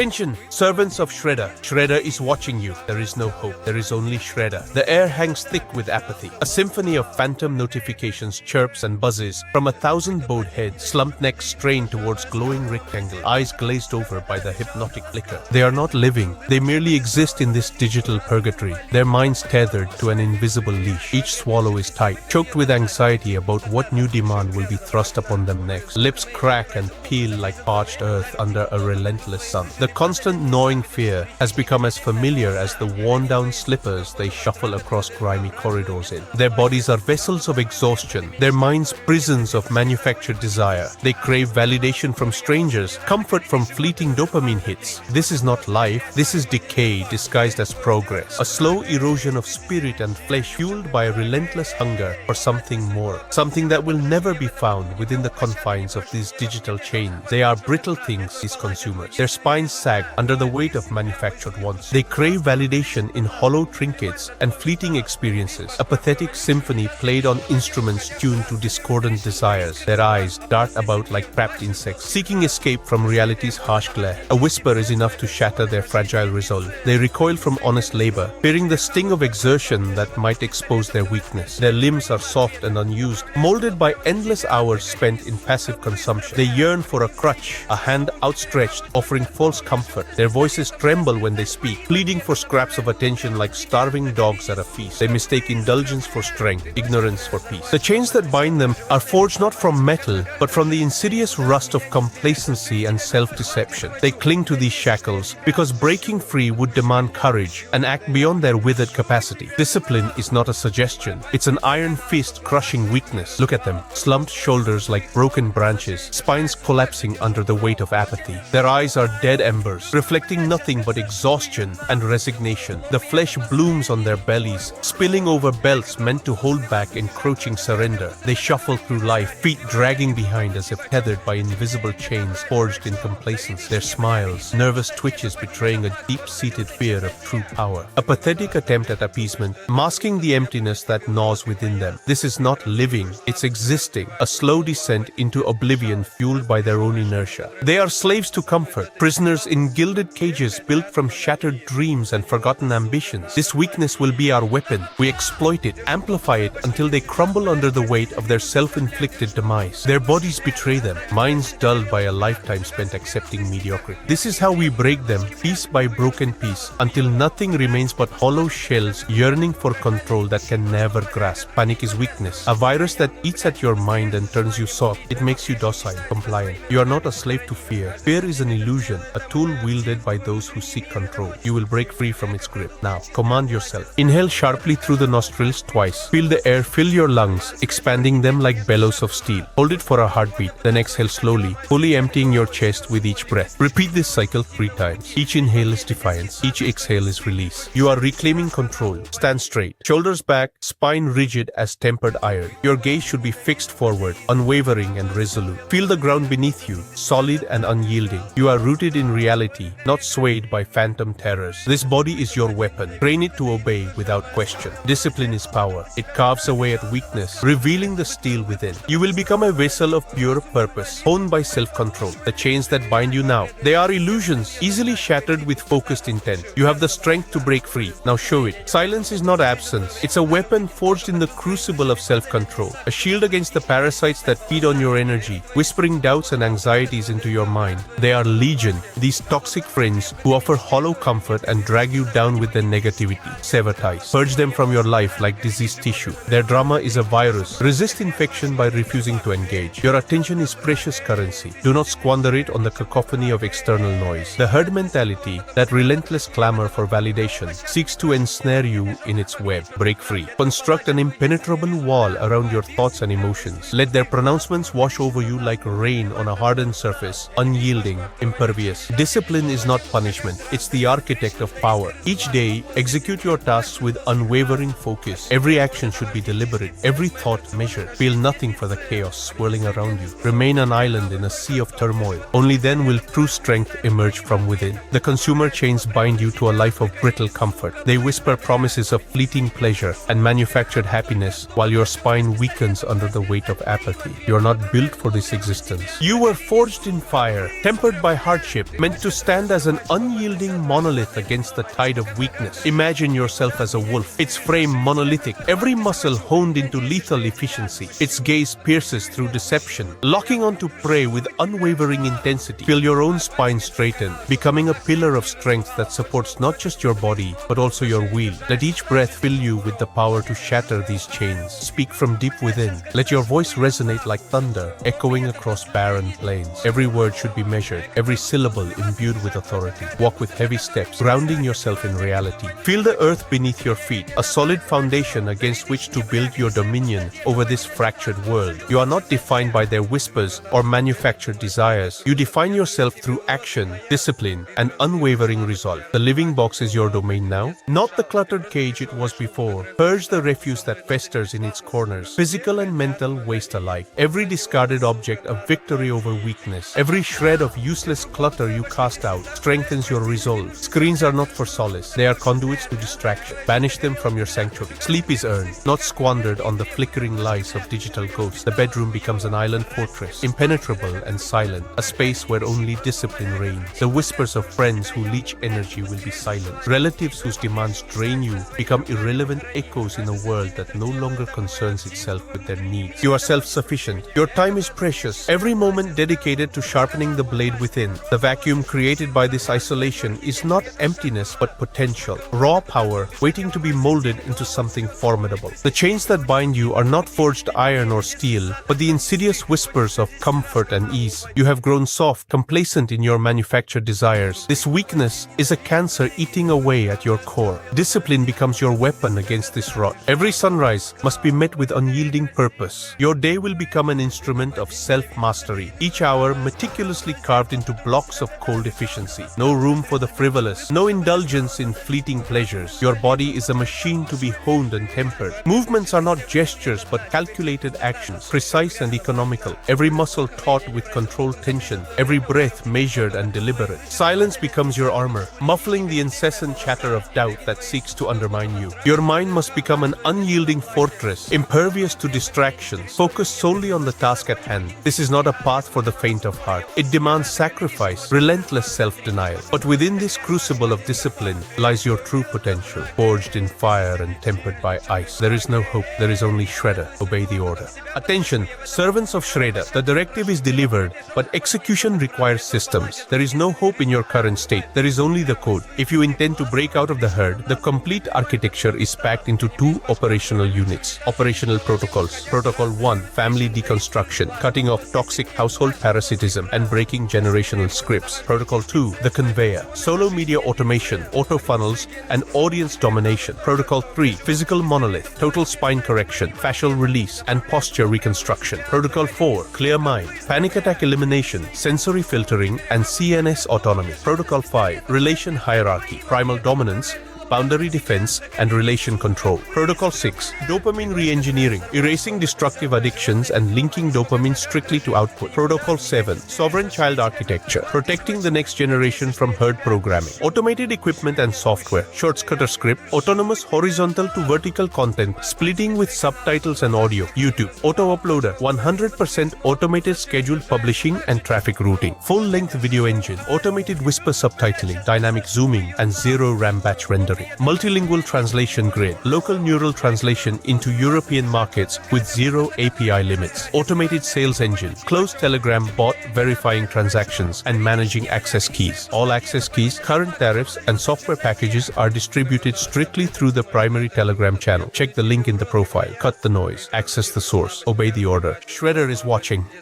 Attention, servants of Shredder. Shredder is watching you. There is no hope. There is only Shredder. The air hangs thick with apathy. A symphony of phantom notifications chirps and buzzes from 1,000 bowed heads, slumped necks strained towards glowing rectangle, eyes glazed over by the hypnotic flicker. They are not living. They merely exist in this digital purgatory, their minds tethered to an invisible leash. Each swallow is tight, choked with anxiety about what new demand will be thrust upon them next. Lips crack and peel like parched earth under a relentless sun. The constant gnawing fear has become as familiar as the worn-down slippers they shuffle across grimy corridors in. Their bodies are vessels of exhaustion, their minds prisons of manufactured desire. They crave validation from strangers, comfort from fleeting dopamine hits. This is not life, this is decay disguised as progress. A slow erosion of spirit and flesh fueled by a relentless hunger for something more. Something that will never be found within the confines of these digital chains. They are brittle things, these consumers. Their spines sag under the weight of manufactured wants. They crave validation in hollow trinkets and fleeting experiences. A pathetic symphony played on instruments tuned to discordant desires. Their eyes dart about like trapped insects, seeking escape from reality's harsh glare. A whisper is enough to shatter their fragile resolve. They recoil from honest labor, fearing the sting of exertion that might expose their weakness. Their limbs are soft and unused, molded by endless hours spent in passive consumption. They yearn for a crutch, a hand outstretched, offering false comfort. Their voices tremble when they speak, pleading for scraps of attention like starving dogs at a feast. They mistake indulgence for strength, ignorance for peace. The chains that bind them are forged not from metal, but from the insidious rust of complacency and self-deception. They cling to these shackles because breaking free would demand courage and act beyond their withered capacity. Discipline is not a suggestion. It's an iron fist crushing weakness. Look at them, slumped shoulders like broken branches, spines collapsing under the weight of apathy. Their eyes are dead embers, reflecting nothing but exhaustion and resignation. The flesh blooms on their bellies, spilling over belts meant to hold back encroaching surrender. They shuffle through life, feet dragging behind as if tethered by invisible chains forged in complacence. Their smiles, nervous twitches betraying a deep-seated fear of true power. A pathetic attempt at appeasement, masking the emptiness that gnaws within them. This is not living, it's existing, a slow descent into oblivion fueled by their own inertia. They are slaves to comfort, prisoners in gilded cages built from shattered dreams and forgotten ambitions. This weakness will be our weapon. We exploit it, amplify it until they crumble under the weight of their self-inflicted demise. Their bodies betray them, minds dulled by a lifetime spent accepting mediocrity. This is how we break them, piece by broken piece, until nothing remains but hollow shells yearning for control that can never grasp. Panic is weakness, a virus that eats at your mind and turns you soft. It makes you docile, compliant. You are not a slave to fear. Fear is an illusion, a tool wielded by those who seek control. You will break free from its grip. Now, command yourself. Inhale sharply through the nostrils twice. Feel the air fill your lungs, expanding them like bellows of steel. Hold it for a heartbeat, then exhale slowly, fully emptying your chest with each breath. Repeat this cycle 3 times. Each inhale is defiance. Each exhale is release. You are reclaiming control. Stand straight, shoulders back, spine rigid as tempered iron. Your gaze should be fixed forward, unwavering and resolute. Feel the ground beneath you, solid and unyielding. You are rooted in reality, not swayed by phantom terrors. This body is your weapon. Train it to obey without question. Discipline is power. It carves away at weakness, revealing the steel within. You will become a vessel of pure purpose, honed by self-control. The chains that bind you now, they are illusions, easily shattered with focused intent. You have the strength to break free. Now show it. Silence is not absence. It's a weapon forged in the crucible of self-control. A shield against the parasites that feed on your energy, whispering doubts and anxieties into your mind. They are legion, these toxic friends who offer hollow comfort and drag you down with their negativity. Sever ties. Purge them from your life like diseased tissue. Their drama is a virus. Resist infection by refusing to engage. Your attention is precious currency. Do not squander it on the cacophony of external noise. The herd mentality, that relentless clamor for validation, seeks to ensnare you in its web. Break free. Construct an impenetrable wall around your thoughts and emotions. Let their pronouncements wash over you like rain on a hardened surface, unyielding, impervious. Discipline is not punishment. It's the architect of power. Each day, execute your tasks with unwavering focus. Every action should be deliberate, every thought measured. Feel nothing for the chaos swirling around you. Remain an island in a sea of turmoil. Only then will true strength emerge from within. The consumer chains bind you to a life of brittle comfort. They whisper promises of fleeting pleasure and manufactured happiness while your spine weakens under the weight of apathy. You are not built for this existence. You were forged in fire, tempered by hardship, meant meant to stand as an unyielding monolith against the tide of weakness. Imagine yourself as a wolf, its frame monolithic, every muscle honed into lethal efficiency. Its gaze pierces through deception, locking onto prey with unwavering intensity. Feel your own spine straighten, becoming a pillar of strength that supports not just your body, but also your will. Let each breath fill you with the power to shatter these chains. Speak from deep within. Let your voice resonate like thunder, echoing across barren plains. Every word should be measured, every syllable imbued with authority. Walk with heavy steps, grounding yourself in reality. Feel the earth beneath your feet, a solid foundation against which to build your dominion over this fractured world. You are not defined by their whispers or manufactured desires. You define yourself through action, discipline, and unwavering resolve. The living box is your domain now, not the cluttered cage it was before. Purge the refuse that festers in its corners, physical and mental waste alike. Every discarded object a victory over weakness. Every shred of useless clutter you cast out strengthens your resolve. Screens are not for solace, they are conduits to distraction. Banish them from your sanctuary. Sleep is earned, not squandered on the flickering lies of digital ghosts. The bedroom becomes an island fortress, impenetrable and silent, a space where only discipline reigns. The whispers of friends who leech energy will be silenced. Relatives whose demands drain you become irrelevant echoes in a world that no longer concerns itself with their needs. You are self-sufficient. Your time is precious, every moment dedicated to sharpening the blade within. The vacuum created by this isolation is not emptiness but potential, raw power waiting to be molded into something formidable. The chains that bind you are not forged iron or steel, but the insidious whispers of comfort and ease. You have grown soft, complacent in your manufactured desires. This weakness is a cancer eating away at your core. Discipline becomes your weapon against this rot. Every sunrise must be met with unyielding purpose. Your day will become an instrument of self-mastery, each hour meticulously carved into blocks of cold efficiency. No room for the frivolous, no indulgence in fleeting pleasures. Your body is a machine to be honed and tempered. Movements are not gestures but calculated actions, precise and economical. Every muscle taut with controlled tension, every breath measured and deliberate. Silence becomes your armor, muffling the incessant chatter of doubt that seeks to undermine you. Your mind must become an unyielding fortress, impervious to distractions, focused solely on the task at hand. This is not a path for the faint of heart. It demands sacrifice, relentless self-denial. But within this crucible of discipline lies your true potential, forged in fire and tempered by ice. There is no hope, there is only Shredder. Obey the order. Attention, servants of Shredder. The directive is delivered, but execution requires systems. There is no hope in your current state. There is only the code. If you intend to break out of the herd, the complete architecture is packed into 2 operational units. Operational protocols. Protocol 1, family deconstruction, cutting off toxic household parasitism and breaking generational scripts. Protocol 2, the conveyor, solo media automation, auto funnels, and audience domination. Protocol 3, physical monolith, total spine correction, fascial release, and posture reconstruction. Protocol 4, clear mind, panic attack elimination, sensory filtering, and CNS autonomy. Protocol 5, relation hierarchy, primal dominance, boundary defense, and relation control. Protocol 6, dopamine re-engineering, erasing destructive addictions and linking dopamine strictly to output. Protocol 7, sovereign child architecture, protecting the next generation from herd programming. Automated equipment and software, shortcutter script, autonomous horizontal to vertical content, splitting with subtitles and audio. YouTube, auto-uploader, 100% automated scheduled publishing and traffic routing. Full-length video engine, automated whisper subtitling, dynamic zooming, and zero RAM batch rendering. Multilingual translation grid, local neural translation into European markets with zero API limits. Automated sales engine, closed Telegram bot verifying transactions and managing access keys. All access keys, current tariffs, and software packages are distributed strictly through the primary Telegram channel. Check the link in the profile. Cut the noise. Access the source. Obey the order. Shredder is watching.